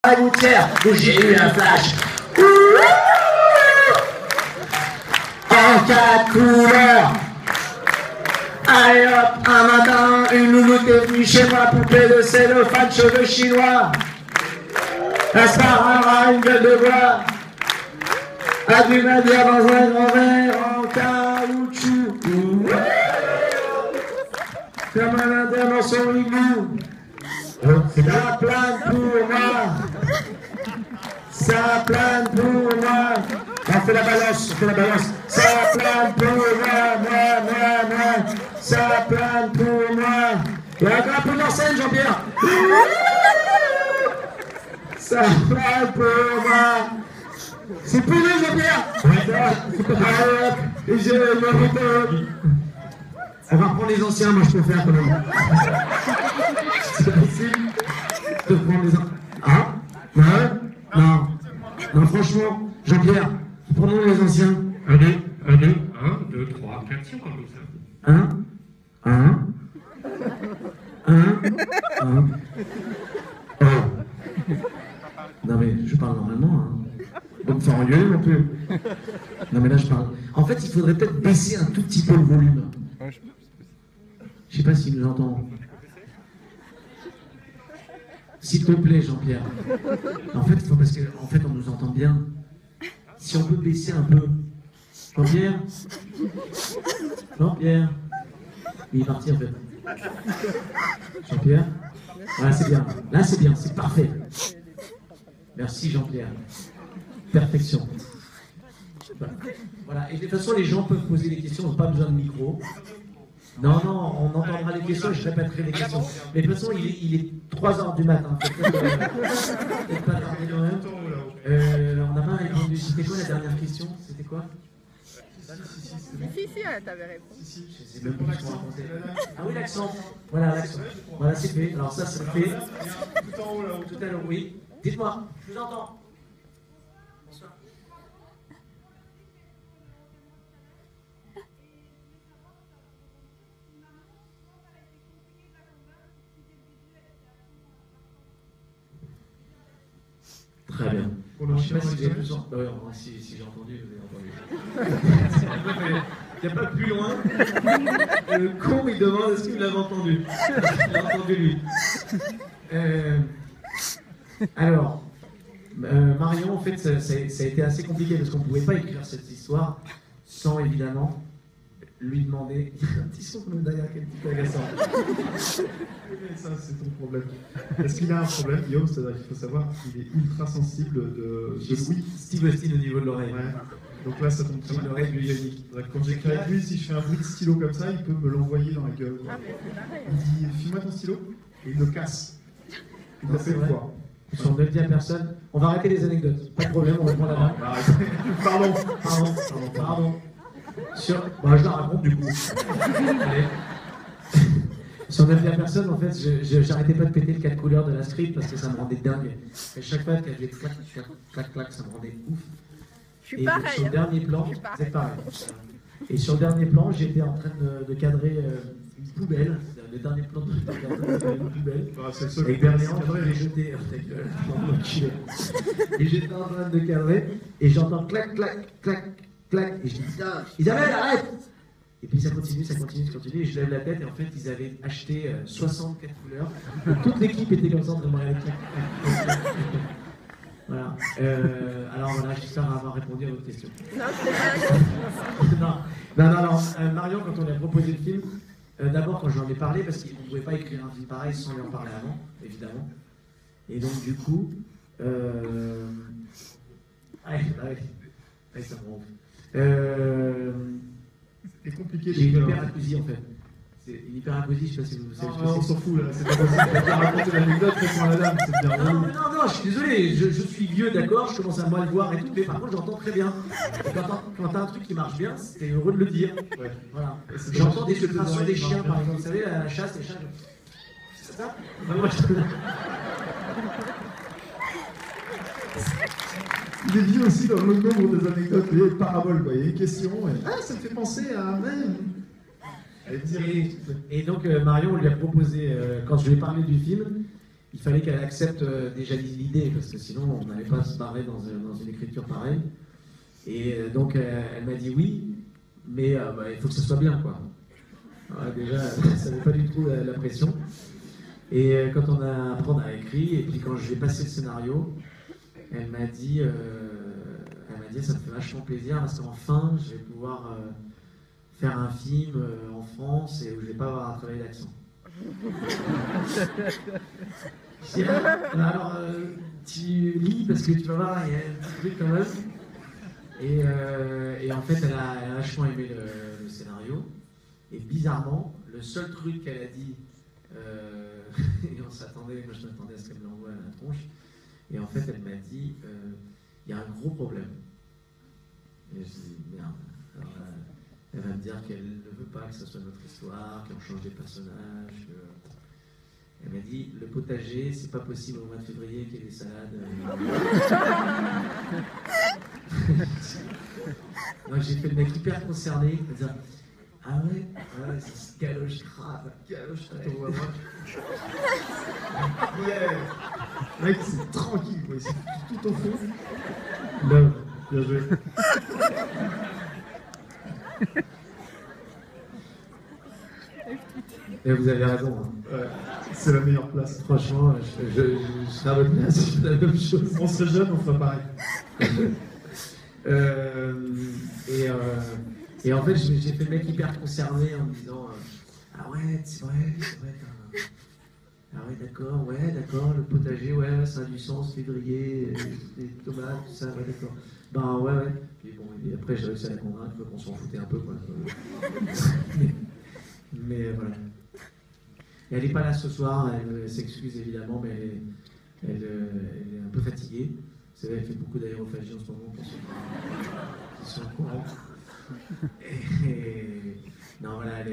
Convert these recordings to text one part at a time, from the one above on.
la gouttière où j'ai eu un flash. En 4 couleurs. Allez hop, un matin, une louloute est venue chez moi, poupée de cellophane, cheveux chinois. Un sparadrap, une gueule de bois. A dû me dire dans un grand verre en caoutchouc. Comme un indien dans son igloo. Ça plane pour moi. Ça plane pour moi. On fait la balance, on fait la balance. Ça plane pour moi. Ça plane pour moi. Et encore un peu dans scène, Jean-Pierre. Ça plane pour moi. C'est pour nous, Jean-Pierre. Et je me retourne. On va reprendre les anciens, moi je peux faire quand même. C'est possible de prendre les anciens. Ah? Non. Non, franchement, Jean-Pierre, prenons les anciens. 1, 2, 1, 2, 1, 2, 3, 4, 5, comme ça. 1. Oh. Non mais je parle normalement, hein. Donc ça engueuler non plus. Non mais là je parle. En fait, il faudrait peut-être baisser un tout petit peu le volume. Je sais pas s'il nous entend. S'il te plaît, Jean-Pierre. En fait, il faut parce que en fait, on nous entend bien. Si on peut baisser un peu. Jean-Pierre. Jean-Pierre. Il est parti en fait. Jean-Pierre. Voilà, c'est bien. Là, c'est bien, c'est parfait. Merci, Jean-Pierre. Perfection. Voilà. Et de toute façon, les gens peuvent poser des questions, ils n'ont pas besoin de micro. Non, on entendra les questions et je répéterai les questions. Mais de toute façon, il est 3h du matin. Peut-être pas tarder quand même. On n'a pas répondu. C'était quoi la dernière question? C'était quoi? Si, t'avais répondu. Je sais même plus ce qu'on racontait. Ah oui, l'accent. Voilà, l'accent. Voilà, c'est fait. Alors ça, c'est fait. Tout en haut, là. Tout à l'heure, oui. Dites-moi, je vous entends. Bonsoir. Très bien. Je ne sais pas si vous avez plus entendu. Si j'ai entendu, vous avez entendu. Il n'y a pas plus loin. Le con, il demande est-ce que vous l'avez entendu. Il a entendu lui. Alors, Marion, en fait, ça a été assez compliqué parce qu'on ne pouvait pas écrire cette histoire sans évidemment lui demander. Il y a un petit son derrière qui est un petit peu agaçant. Ça, c'est ton problème. Est-ce qu'il a un problème, Guillaume? C'est-à-dire qu'il faut savoir qu'il est ultra sensible de Louis. Steve Austin au niveau de l'oreille. Ouais. Donc là, ça tombe très mal. L'oreille du ionique. Quand j'écris avec lui, si je fais un bruit de stylo comme ça, il peut me l'envoyer dans la gueule. Ah, mais c'est pareil. Il dit file-moi ton stylo et il le casse. Il Non, le fait c'est une vrai. fois. Si on ne le dit à personne, on va arrêter les anecdotes. Pas de problème, on répond là-bas. Pardon. Bah, je la raconte du coup. Allez. Si on ne le dit à personne, en fait, j'arrêtais pas de péter le 4 couleurs de la script parce que ça me rendait dingue. Et chaque fois qu'elle faisait clac, ça me rendait ouf. Je suis pareil. Sur le dernier plan, Je suis pareil. c'est pareil. Et sur le dernier plan, j'étais en train de cadrer une poubelle. Le dernier plan de cadrer une poubelle. C'est le seul Et dernièrement, je l'ai jeté. Et j'étais en train de cadrer. Et j'entends clac. Et je dis putain, Isabelle, arrête! Et puis ça continue. Et je lève la tête. Et en fait, ils avaient acheté 64 couleurs. Et toute l'équipe était comme ça en train de regarder clac. Voilà. Alors voilà, j'espère avoir répondu à votre question. Non, c'était pas Non. Marion, quand on a proposé le film, d'abord quand j'en ai parlé, parce qu'on ne pouvait pas écrire un film pareil sans lui en parler avant, évidemment. Et donc du coup, ça me rend ouf. C'est compliqué J'ai une d'écrire. hyperacousie en fait. C'est une hyperacousie, je sais pas si vous savez ce que On c'est. s'en fout là, c'est pas possible. Tu as raconté l'anecdote, réponds à la dame, c'est bien. Non, je suis désolé, je suis vieux, d'accord, je commence à mal voir et tout, mais par contre j'entends très bien. Quand t'as un truc qui marche bien, t'es heureux de le dire. Ouais. Voilà. J'entends des filtrations des chiens, par exemple, vous savez, à la chasse, les chiens. C'est ça? Il est dit aussi dans le nombre des anecdotes, il y a une parabole, quoi. Il y a une question. Ah, ça me fait penser à même. Et donc Marion, on lui a proposé, quand je lui ai parlé du film, il fallait qu'elle accepte déjà l'idée, parce que sinon on n'allait pas se barrer dans une écriture pareille. Et donc elle m'a dit oui, mais bah, il faut que ce soit bien, quoi. Alors, déjà, elle savait pas du tout la pression. Et quand après on a écrit, et puis quand je lui ai passé le scénario, elle m'a dit ça me fait vachement plaisir parce qu'enfin je vais pouvoir faire un film en France et où je vais pas avoir à travailler l'accent. Je dis, alors tu lis parce que tu vas voir, il y a un petit truc quand même. Et en fait elle a vachement aimé le scénario. Et bizarrement, le seul truc qu'elle a dit, et on s'attendait, moi je m'attendais à ce qu'elle me l'envoie à la tronche, et en fait elle m'a dit il y a un gros problème. Et je dis merde. Alors, elle va me dire qu'elle ne veut pas que ce soit notre histoire, qu'on change des personnages. Elle m'a dit le potager, c'est pas possible au mois de février qu'il y ait des salades. Donc j'ai fait le mec hyper concerné, à dire ah ouais, c'est ce galoche grave, galoche à ton moi. Mec, c'est tranquille, quoi. C'est tout au fond. Là, bien joué. Et vous avez raison. Hein. Ouais, c'est la meilleure place. Franchement, je serais à votre place, je fais la même chose. On serait jeune, on ferait pareil. Et en fait, j'ai fait le mec hyper concerné en me disant ah ouais, c'est vrai. Ah ouais, d'accord, le potager, ouais, ça a du sens, février, les tomates, tout ça, ouais, d'accord. Ben ouais. Puis bon, et après j'ai réussi à la convaincre qu'on s'en foutait un peu, quoi. mais voilà. Et elle n'est pas là ce soir, elle s'excuse évidemment, mais elle est un peu fatiguée. C'est vrai, elle fait beaucoup d'aérophagie en ce moment pour ceux qui sont au courant. Et non, voilà,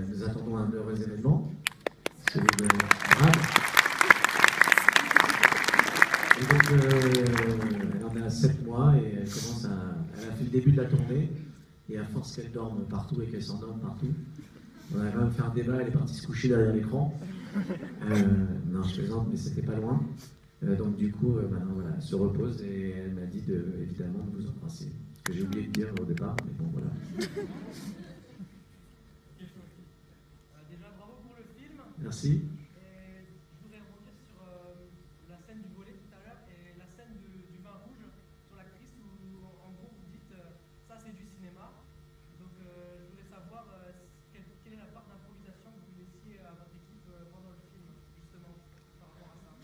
nous attendons un heureux événement. Celui de Brad. Et donc, elle en a 7 mois et elle a fait le début de la tournée. Et à force qu'elle dorme partout et qu'elle s'endorme partout, on a quand même fait un débat, elle est partie se coucher derrière l'écran. Non, je plaisante, mais c'était pas loin. Donc du coup, maintenant, voilà, elle se repose et elle m'a dit évidemment de vous embrasser. Ce que j'ai oublié de dire au départ, mais bon, voilà. Déjà, bravo pour le film. Merci. Et je voudrais rebondir sur la scène du volet tout à l'heure et la scène du vin rouge sur l'actrice où, en gros, vous dites ça c'est du cinéma. Donc, je voulais savoir quelle est la part d'improvisation que vous laissiez à votre équipe pendant le film, justement, par rapport à ça.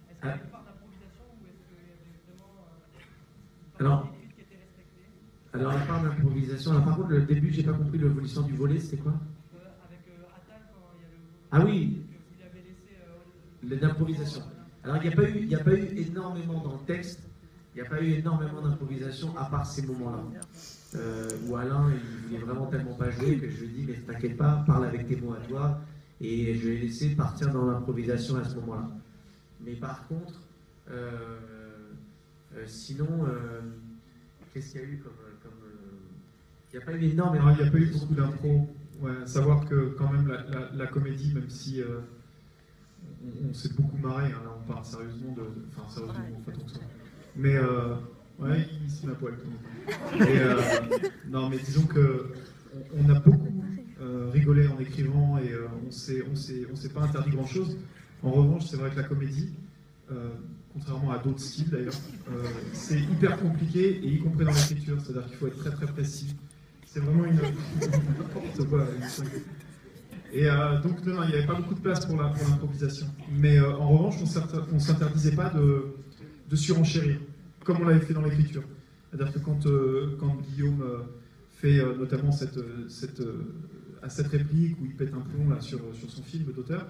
Est-ce qu'il y a une part d'improvisation ou est-ce qu'il y avait vraiment une part d'écrite qui était respectée? Alors, la part d'improvisation, par contre, le début, j'ai pas compris l'évolution du volet, c'était quoi? Ah oui, l'improvisation. Alors il n'y a pas eu énormément dans le texte, il n'y a pas eu énormément d'improvisation à part ces moments-là. Où Alain, il est vraiment tellement pas joué que je lui dis mais t'inquiète pas, parle avec tes mots à toi, et je vais laisser partir dans l'improvisation à ce moment-là. Mais par contre, sinon, qu'est-ce qu'il y a eu comme il n'y a pas eu énormément. Il n'y a pas eu beaucoup d'impro. Ouais, savoir que quand même la comédie, même si on s'est beaucoup marré, hein, là on parle sérieusement enfin sérieusement, pas tant que ça. Mais ouais, il se met à poil. Non, mais disons que on a beaucoup rigolé en écrivant et on s'est pas interdit grand chose. En revanche, c'est vrai que la comédie, contrairement à d'autres styles d'ailleurs, c'est hyper compliqué et y compris dans l'écriture, c'est-à-dire qu'il faut être très très précis. C'est vraiment une n'importe quoi. Et donc non, il n'y avait pas beaucoup de place pour l'improvisation. Mais en revanche, on ne s'interdisait pas de surenchérir, comme on l'avait fait dans l'écriture. C'est-à-dire que quand Guillaume fait notamment à cette réplique où il pète un plomb là, sur son film d'auteur,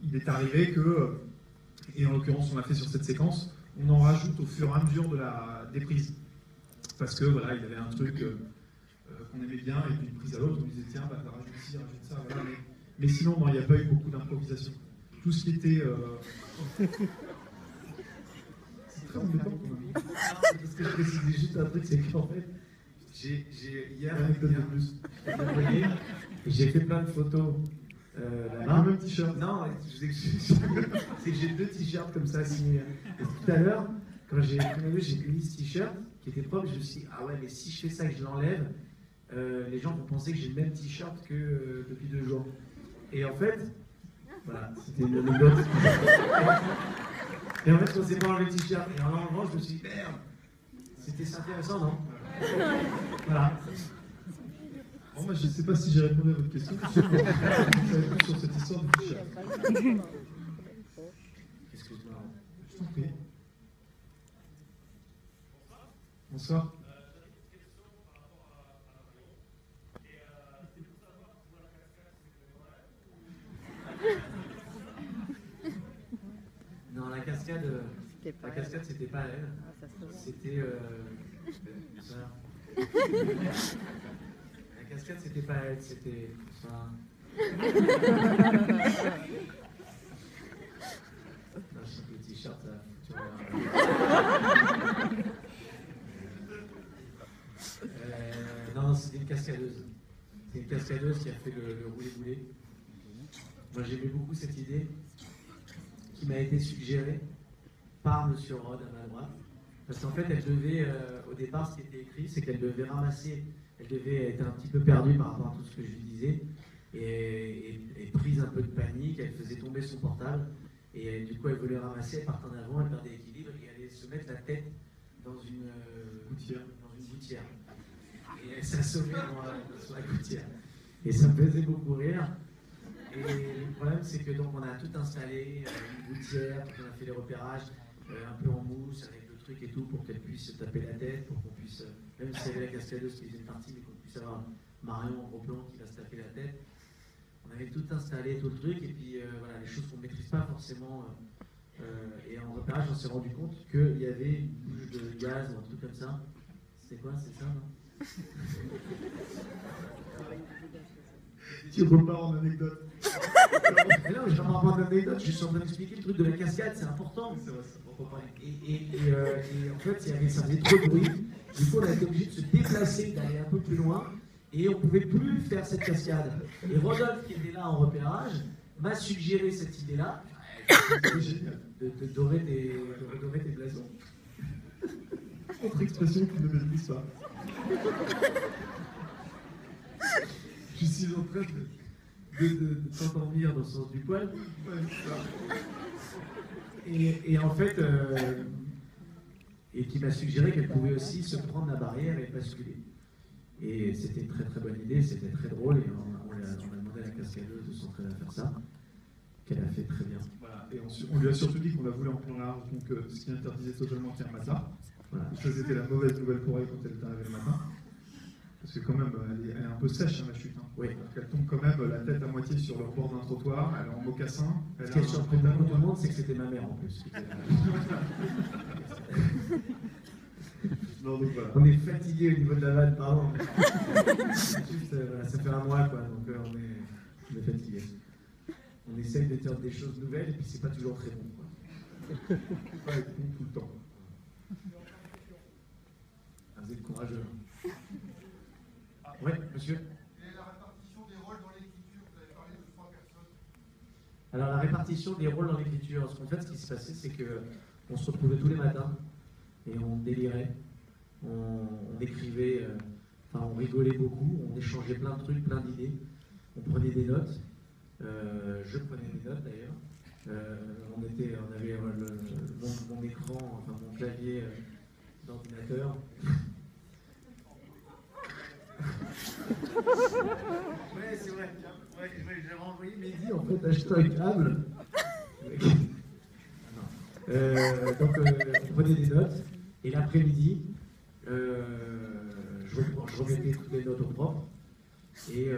il est arrivé que, et en l'occurrence on l'a fait sur cette séquence, on en rajoute au fur et à mesure des prises. Parce que voilà, il y avait un truc qu'on aimait bien, et puis une prise à l'autre, on disait tiens, bah, rajoute ci, rajoute ça, voilà. Mais sinon, il n'y a pas eu beaucoup d'improvisation. Tout ce qui était. C'est très embêtant quand même. Parce que je précise juste un truc, c'est qu'en fait, hier, Anecdote de plus. j'ai fait plein de photos Avec là-bas. le même t-shirt. Non, c'est que j'ai 2 t-shirts comme ça signés. Et tout à l'heure, quand j'ai mis ce t-shirt qui était propre, je me suis dit, ah ouais, mais si je fais ça et que je l'enlève, les gens vont penser que j'ai le même t-shirt que depuis 2 jours. Et en fait, voilà, c'était une anecdote. Et en fait, on s'est pas enlevé le t-shirt. Et en l'enlevant, je me suis dit, merde, c'était intéressant, non? Voilà. Bon, moi, je ne sais pas si j'ai répondu à votre question. Vous savez plus sur cette histoire de t-shirt. Excuse-moi. Je t'en prie. Bonsoir. Non, la cascade, c'était pas elle. C'était ça. La cascade, c'était pas elle, c'était ça. Non, je sais que le t-shirt, tu vois. Non, c'était une cascadeuse. C'est une cascadeuse qui a fait le roulé-boulé. Moi, j'aimais beaucoup cette idée qui m'a été suggérée par M. Rod à ma droite. Parce qu'en fait, elle devait, au départ, ce qui était écrit, c'est qu'elle devait ramasser, elle devait être un petit peu perdue par rapport à tout ce que je lui disais, et prise un peu de panique, elle faisait tomber son portable, et du coup, elle voulait ramasser, elle partait en avant, elle perdait l'équilibre, et elle allait se mettre la tête dans une gouttière. Et elle s'assommait sur la gouttière. Et ça me faisait beaucoup rire. Et le problème, c'est que donc on a tout installé, une gouttière, on a fait les repérages, un peu en mousse, avec le truc et tout, pour qu'elle puisse se taper la tête, pour qu'on puisse, même si elle avait la cascadeuse qui faisait une partie, mais qu'on puisse avoir Marion en gros plan qui va se taper la tête. On avait tout installé, tout le truc, et puis voilà, les choses qu'on ne maîtrise pas forcément. Et en repérage, on s'est rendu compte qu'il y avait une bouche de gaz ou un truc comme ça. C'était quoi? C'est ça, non? Tu repars en anecdote. Mais non, je ne parle pas d'anecdote, je suis en train d'expliquer le truc de la cascade, c'est important. C'est vrai, c'est important. Et en fait, ça faisait trop de bruit. Du coup, on a été obligé de se déplacer, d'aller un peu plus loin, et on ne pouvait plus faire cette cascade. Et Rodolphe, qui était là en repérage, m'a suggéré cette idée-là. C'est génial. De dorer tes blasons. Autre expression qui ne maîtrise pas. Je suis en train de t'endormir dans le sens du poil. Ouais, c'est ça. Et en fait, et qui m'a suggéré qu'elle pouvait aussi se prendre la barrière et basculer. Et c'était une très très bonne idée, c'était très drôle, et on a demandé à la cascadeuse de s'entraîner à faire ça, qu'elle a fait très bien. Voilà. Et on lui a surtout dit qu'on la voulait en plan large, donc ce qui interdisait totalement Tiamata. Voilà. Ça, c'était la mauvaise nouvelle pour elle quand elle est arrivée le matin. Parce que quand même, elle est un peu sèche, hein, la chute. Hein. Oui. Elle tombe quand même la tête à moitié sur le bord d'un trottoir, elle est en mocassin. Ce qui est surprenant pour tout le monde, c'est que c'était ma mère en plus. Non, donc voilà. On est fatigué au niveau de la vanne, pardon. Juste, voilà, ça fait un mois, quoi, donc on est fatigué. On essaye de dire des choses nouvelles, et puis c'est pas toujours très bon, quoi. Pas être bon tout le temps. Ah, vous êtes courageux. Oui, monsieur. Et la répartition des rôles dans l'écriture, vous avez parlé de 3 personnes. Alors, la répartition des rôles dans l'écriture, ce qu'on fait, ce qui s'est passé, c'est qu'on se retrouvait tous les matins, et on délirait, on écrivait, on rigolait beaucoup, on échangeait plein de trucs, plein d'idées, on prenait des notes, je prenais des notes d'ailleurs, on avait mon écran, enfin mon clavier d'ordinateur. Ouais, c'est vrai. Ouais, j'ai renvoyé Mehdi en fait acheter un câble. Donc on prenait des notes et l'après-midi, je remettais toutes les notes au propre et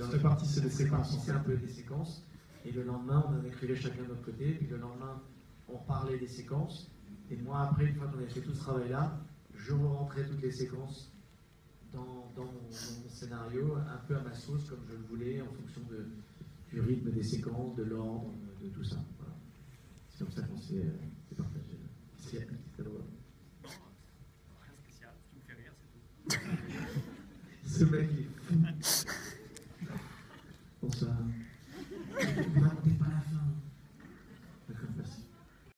On répartissait les séquences. répartissait un peu des séquences. Et le lendemain, on en écrivait chacun de notre côté. Puis le lendemain, on parlait des séquences. Et moi, après, une fois qu'on avait fait tout ce travail-là, je rentrais toutes les séquences dans mon scénario, un peu à ma sauce, comme je le voulais, en fonction du rythme des séquences, de l'ordre, de tout ça. Voilà. C'est comme ça qu'on s'est